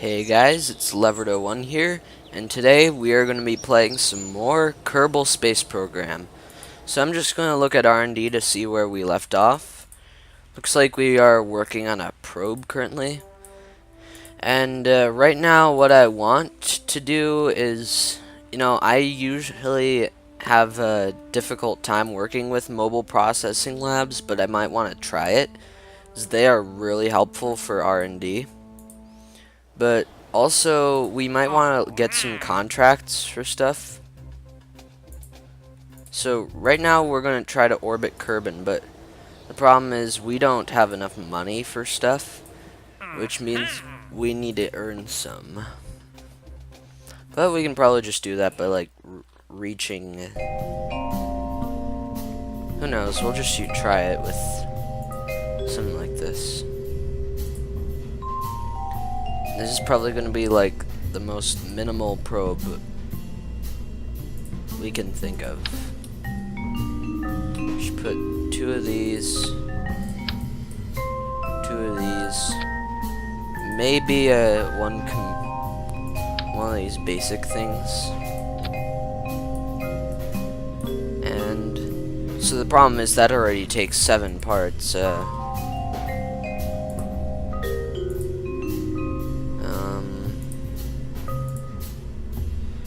Hey guys, it's Leverdo1 here, and today we are going to be playing some more Kerbal Space Program. So I'm just going to look at R&D to see where we left off. Looks like we are working on a probe currently. And right now what I want to do is, I usually have a difficult time working with mobile processing labs, but I might want to try it, as they are really helpful for R&D. But also, we might want to get some contracts for stuff. So right now we're going to try to orbit Kerbin, but the problem is we don't have enough money for stuff, which means we need to earn some. But we can probably just do that by like reaching. Who knows? We'll just try it with something like this. This is probably going to be like the most minimal probe we can think of. Just put two of these, maybe one of these basic things. And so the problem is that already takes 7 parts.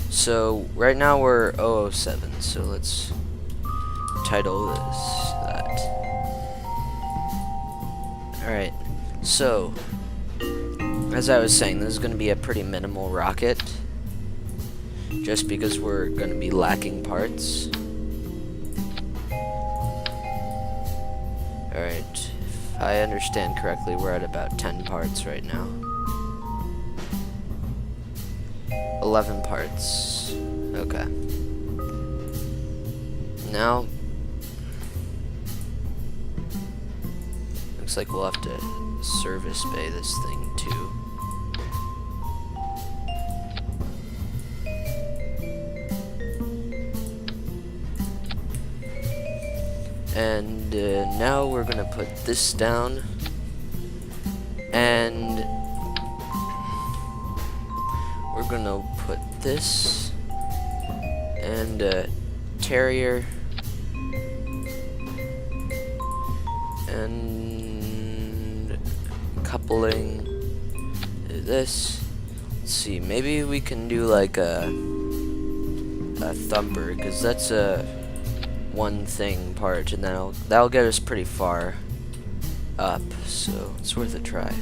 So right now we're 007, so let's title this that. Alright, so as I was saying, this is going to be a pretty minimal rocket, just because we're going to be lacking parts. Alright, if I understand correctly, we're at about 10 parts right now. 11 parts. Okay. Now, looks like we'll have to service bay this thing too. And now we're gonna put this down, and we're gonna put this and Terrier and coupling this. Let's see, maybe we can do like a thumper, because that's a one thing part, and that'll get us pretty far up, so it's worth a try.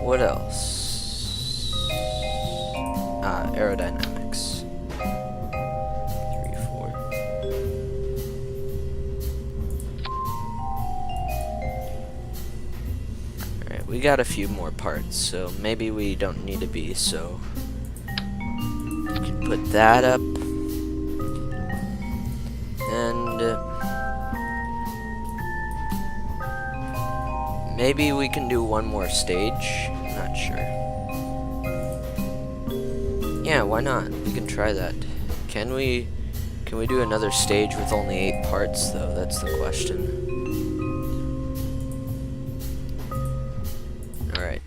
What else? Aerodynamics. 3, 4. Alright, we got a few more parts, so maybe we don't need to be so. We can put that up. And maybe we can do one more stage. Not sure. Yeah, why not? We can try that. Can we do another stage with only 8 parts though? That's the question. Alright.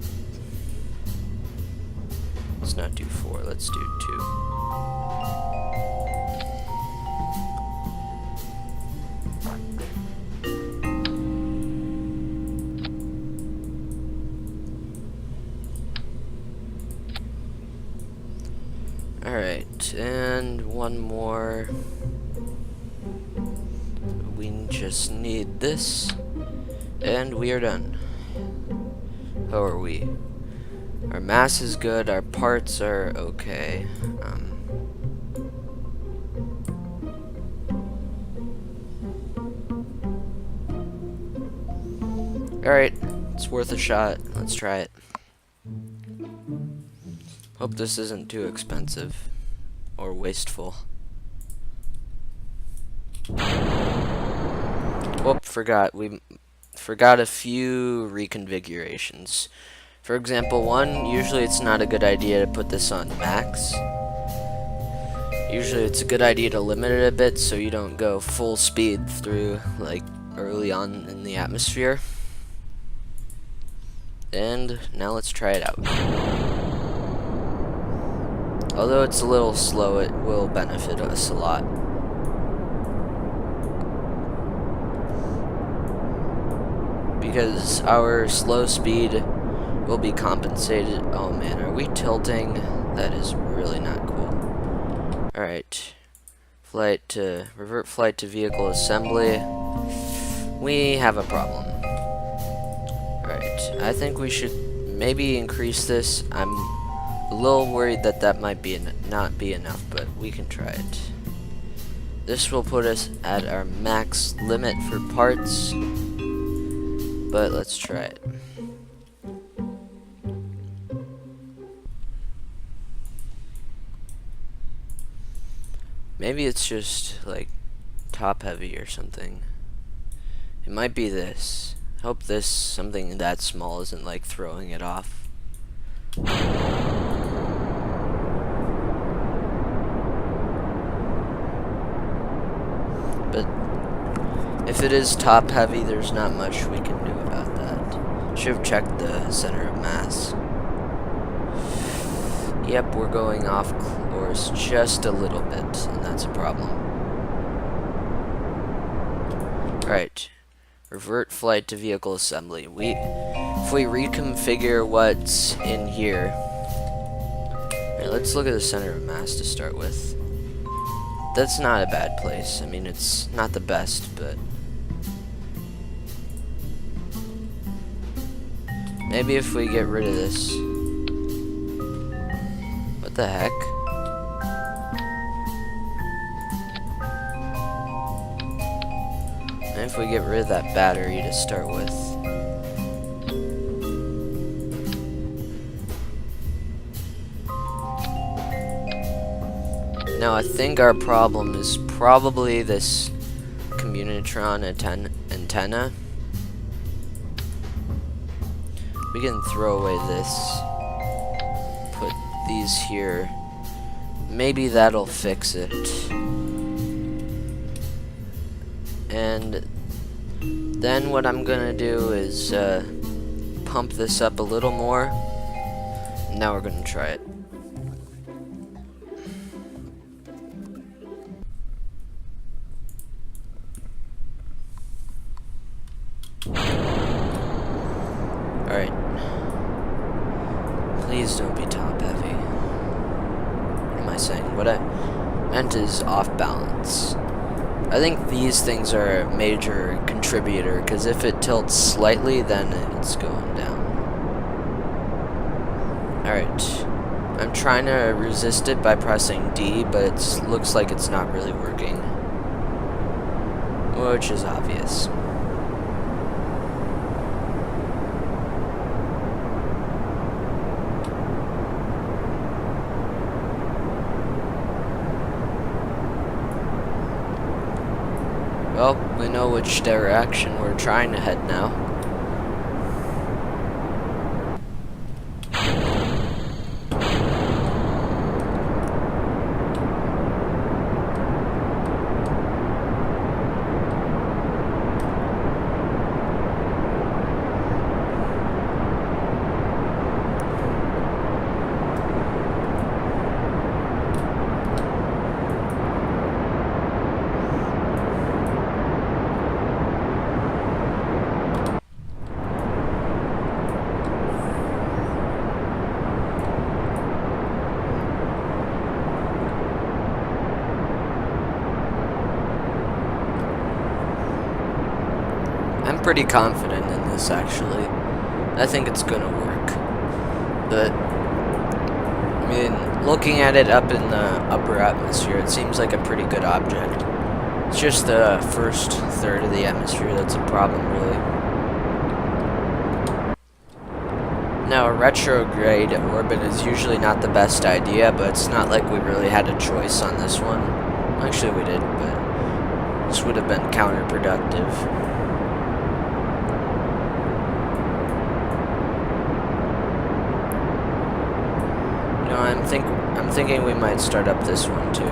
Let's not do 4, let's do 2. Alright, and one more. We just need this, and we are done. How are we? Our mass is good, our parts are okay. Alright, it's worth a shot. Let's try it. Hope this isn't too expensive or wasteful. Whoop, forgot. We forgot a few reconfigurations. For example, usually it's not a good idea to put this on max. Usually it's a good idea to limit it a bit so you don't go full speed through, like, early on in the atmosphere. And now let's try it out. Although it's a little slow, it will benefit us a lot. Because our slow speed will be compensated. Oh man, are we tilting? That is really not cool. Alright. Revert flight to vehicle assembly. We have a problem. Alright, I think we should maybe increase this. I'm a little worried that that might be not be enough, but we can try it. This will put us at our max limit for parts, but let's try it. Maybe it's just like top heavy or something. It might be this. I hope this something that small isn't like throwing it off. But if it is top heavy, there's not much we can do about that. Should have checked the center of mass. Yep, we're going off course just a little bit, and that's a problem. Alright. Revert flight to vehicle assembly. If we reconfigure what's in here. Alright, let's look at the center of mass to start with. That's not a bad place. I mean, it's not the best, but maybe if we get rid of this. What the heck? And if we get rid of that battery to start with. Now I think our problem is probably this Communitron antenna. We can throw away this. Put these here. Maybe that'll fix it. And then what I'm gonna do is pump this up a little more. Now we're gonna try it. Alright. Please don't be top heavy. What am I saying? What I meant is off balance. I think these things are a major contributor, because if it tilts slightly, then it's going down. Alright. I'm trying to resist it by pressing D, but it looks like it's not really working. Which is obvious. Well, we know which direction we're trying to head now. I'm pretty confident in this, actually. I think it's gonna work. But, I mean, looking at it up in the upper atmosphere, it seems like a pretty good object. It's just the first third of the atmosphere that's a problem, really. Now, a retrograde orbit is usually not the best idea, but it's not like we really had a choice on this one. Actually, we did, but this would have been counterproductive. I'm thinking we might start up this one too.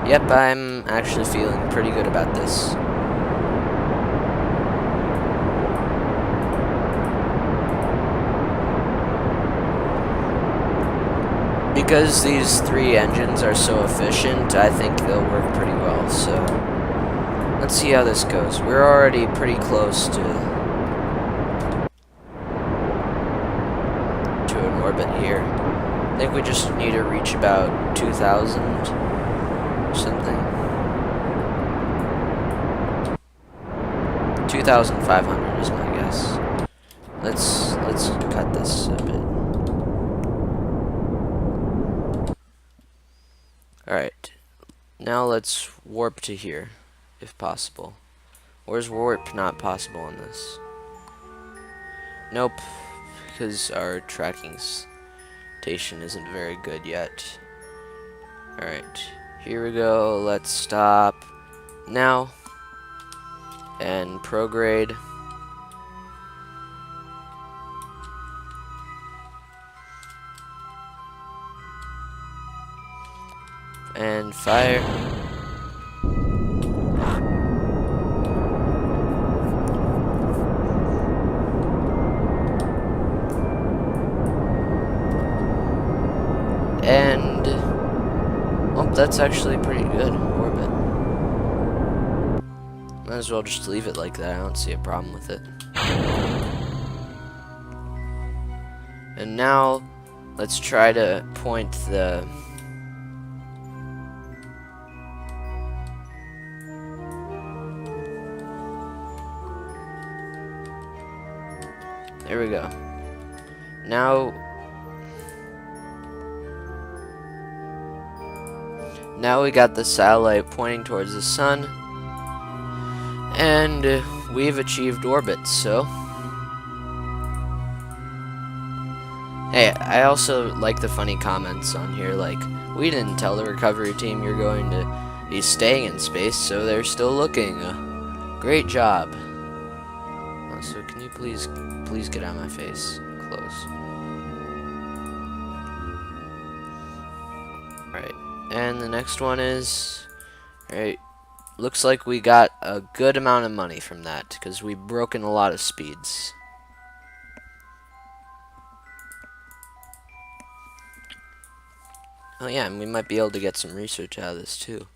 Yep, I'm actually feeling pretty good about this. Because these three engines are so efficient, I think they'll work pretty well, so let's see how this goes. We're already pretty close to an orbit here. I think we just need to reach about 2,000 or something. 2,500 is my guess. Let's cut this a bit. Alright, now let's warp to here, if possible. Or is warp not possible on this? Nope, because our tracking station isn't very good yet. Alright, here we go, let's stop now, and prograde. And fire. And oh, that's actually pretty good orbit. Might as well just leave it like that. I don't see a problem with it. And now let's try to point the there we go. Now we got the satellite pointing towards the sun, and we've achieved orbit, so. Hey, I also like the funny comments on here, like, we didn't tell the recovery team you're going to be staying in space, so they're still looking. Great job. So can you please get out of my face? Close. Right, and the next one is, right, looks like we got a good amount of money from that, because we've broken a lot of speeds. Oh yeah, and we might be able to get some research out of this too.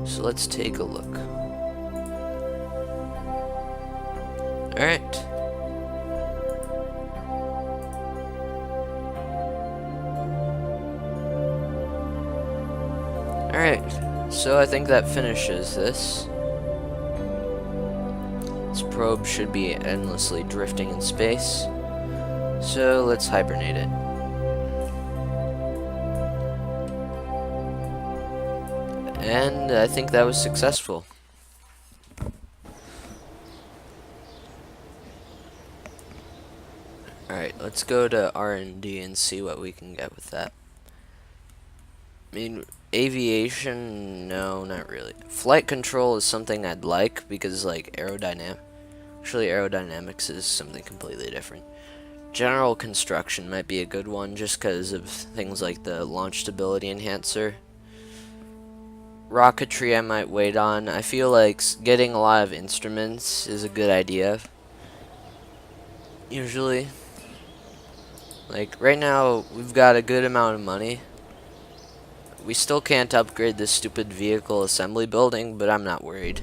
So let's take a look. Alright. Alright, so I think that finishes this. This probe should be endlessly drifting in space. So let's hibernate it. And I think that was successful. Alright, let's go to R&D and see what we can get with that. I mean, aviation, no, not really. Flight control is something I'd like, because, like, aerodynamics is something completely different. General construction might be a good one, just because of things like the launch stability enhancer. Rocketry I might wait on. I feel like getting a lot of instruments is a good idea. Usually. Like, right now, we've got a good amount of money. We still can't upgrade this stupid vehicle assembly building, but I'm not worried.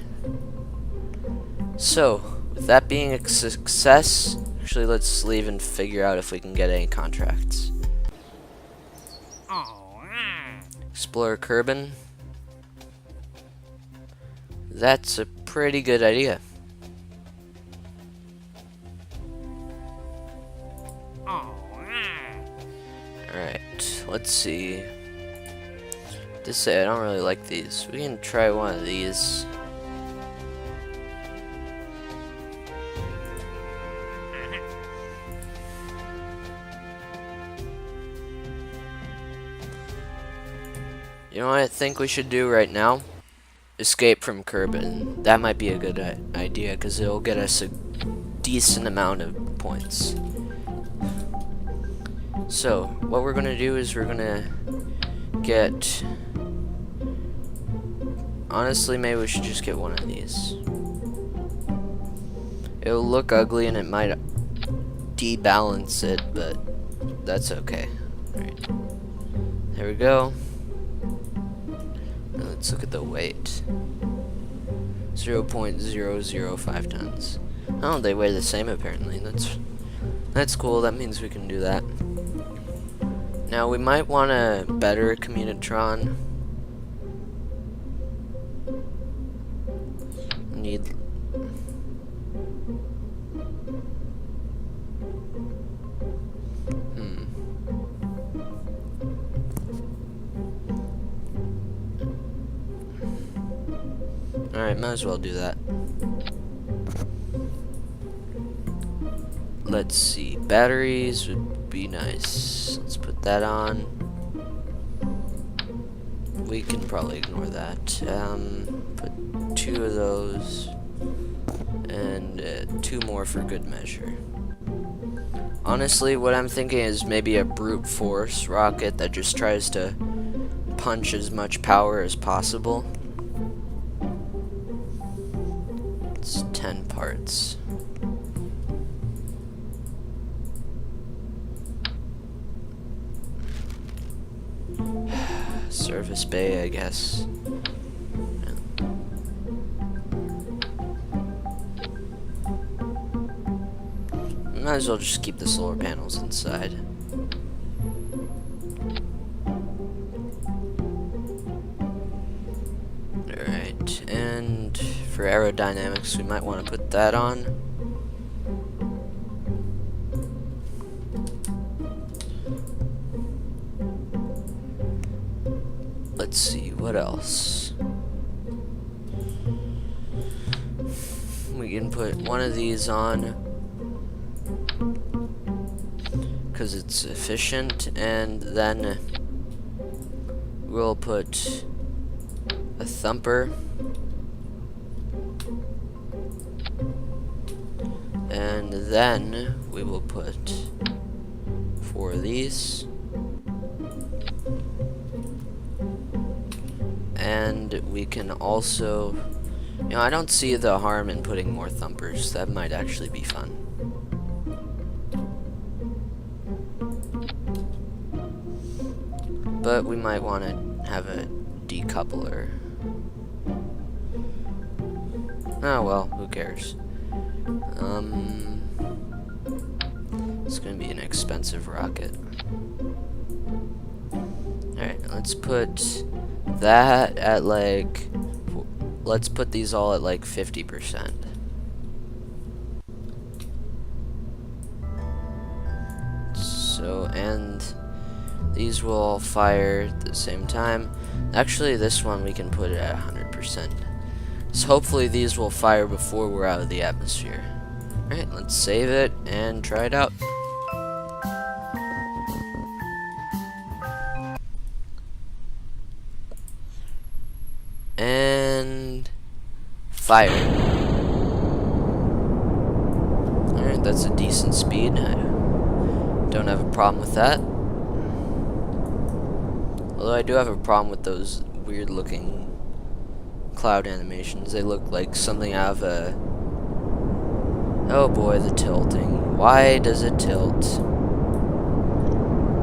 So, with that being a success, actually let's leave and figure out if we can get any contracts. Explore Kerbin. That's a pretty good idea. Alright, let's see. To say I don't really like these. We can try one of these. You know what I think we should do right now? Escape from Kerbin. That might be a good idea, because it'll get us a decent amount of points. So, what we're gonna do is we're gonna get... Honestly, maybe we should just get one of these. It'll look ugly and it might debalance it, but that's okay. Alright. There we go. Now let's look at the weight. 0.005 tons. Oh, they weigh the same apparently. That's cool. That means we can do that. Now we might want a better communitron. Need. Alright, might as well do that. Let's see. Batteries would be nice. Let's put that on. We can probably ignore that. Put 2 of those. And 2 more for good measure. Honestly, what I'm thinking is maybe a brute force rocket that just tries to punch as much power as possible. It's 10 parts. Surface bay, I guess. Might as well just keep the solar panels inside. Alright, and for aerodynamics, we might want to put that on. Let's see, what else? We can put one of these on because it's efficient, and then we'll put a thumper and then we will put 4 of these. And we can also, I don't see the harm in putting more thumpers. That might actually be fun. But we might want to have a decoupler. Oh well, who cares? It's gonna be an expensive rocket. Alright, let's put that at like, let's put these all at like 50%. So, and these will all fire at the same time. Actually, this one we can put it at 100%. So hopefully these will fire before we're out of the atmosphere. Alright, let's save it and try it out. And fire. Alright, that's a decent speed. I don't have a problem with that. Although I do have a problem with those weird looking cloud animations. They look like something out of a... Oh boy, the tilting. Why does it tilt?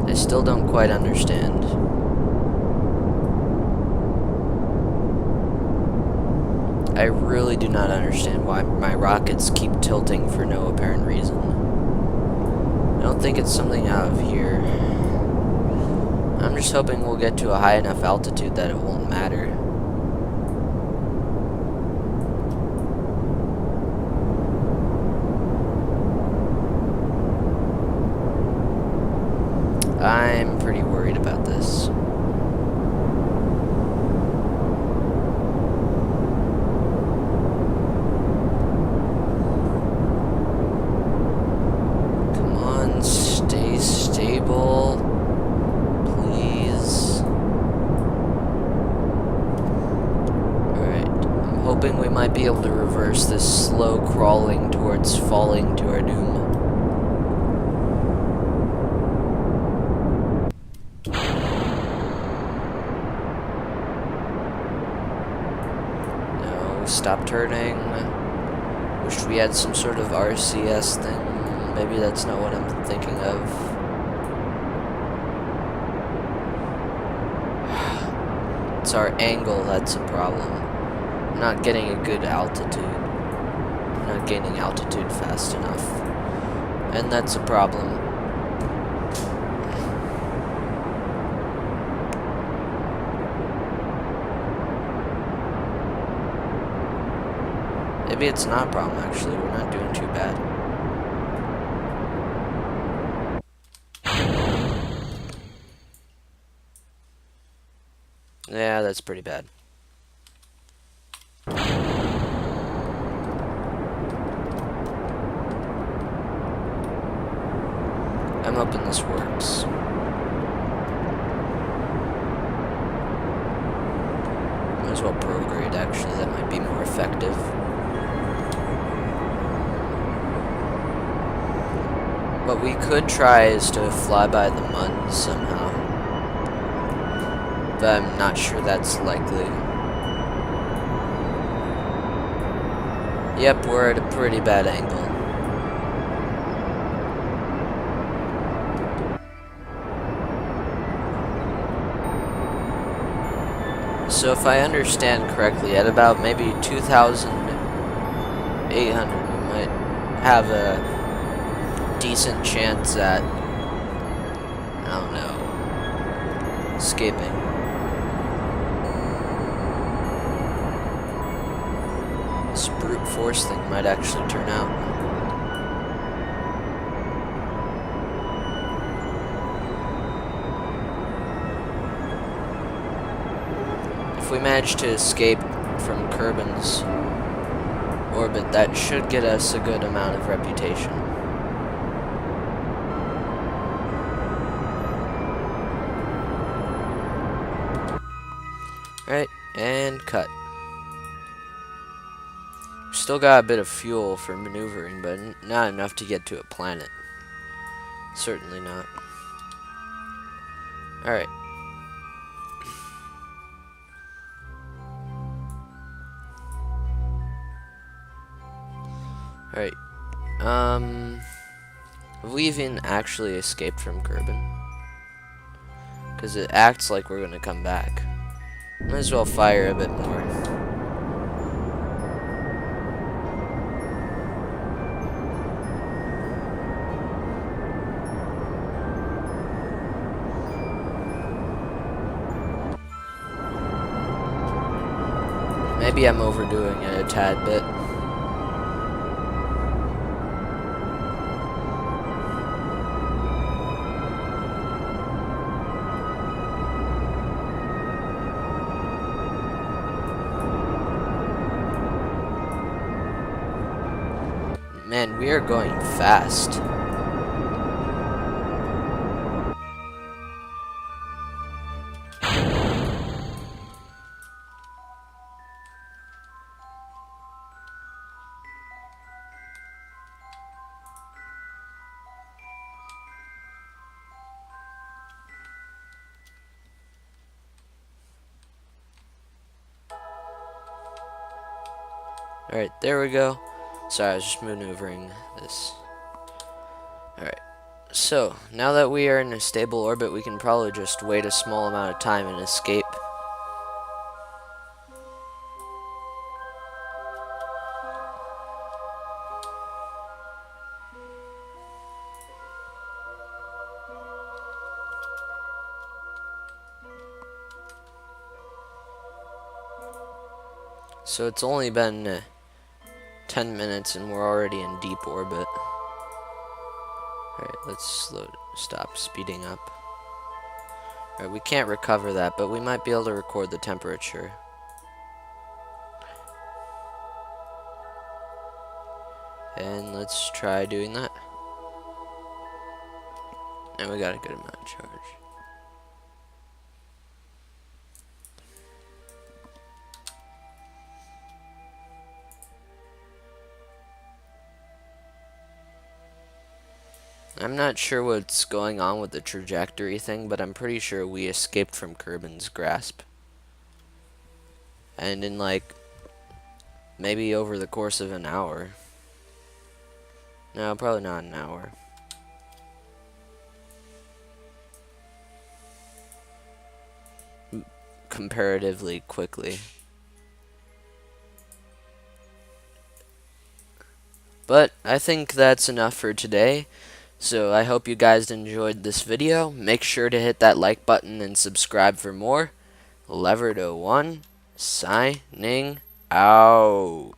I still don't quite understand. I really do not understand why my rockets keep tilting for no apparent reason. I don't think it's something out of here. I'm just hoping we'll get to a high enough altitude that it won't matter. I'm pretty worried about this. Come on, stay stable. Please. Alright, I'm hoping we might be able to reverse this slow crawling towards falling to our doom. stop turning. Wish we had some sort of RCS thing. Maybe that's not what I'm thinking of. It's our angle that's a problem. I'm not getting a good altitude. I'm not gaining altitude fast enough. And that's a problem. Maybe it's not a problem, actually. We're not doing too bad. Yeah, that's pretty bad. I'm hoping this works. Might as well prograde, actually. That might be more effective. What we could try is to fly by the mud somehow. But I'm not sure that's likely. Yep, we're at a pretty bad angle. So if I understand correctly, at about maybe 2,800, we might have a decent chance at, I don't know, escaping. This brute force thing might actually turn out. If we manage to escape from Kerbin's orbit, that should get us a good amount of reputation. Alright, and cut. Still got a bit of fuel for maneuvering, but not enough to get to a planet. Certainly not. Alright. Alright. Have we even actually escaped from Kerbin? Because it acts like we're gonna come back. Might as well fire a bit more. Maybe I'm overdoing it a tad bit. Man, we are going fast. Alright, there we go. Sorry, I was just maneuvering this. Alright, so now that we are in a stable orbit, we can probably just wait a small amount of time and escape. So it's only been 10 minutes and we're already in deep orbit. Alright, let's stop speeding up. Alright, we can't recover that, but we might be able to record the temperature. And let's try doing that. And we got a good amount of charge. I'm not sure what's going on with the trajectory thing, but I'm pretty sure we escaped from Kerbin's grasp. And in like maybe over the course of an hour. No, probably not an hour. Comparatively quickly. But I think that's enough for today. So I hope you guys enjoyed this video. Make sure to hit that like button and subscribe for more. Leverdo1 signing out.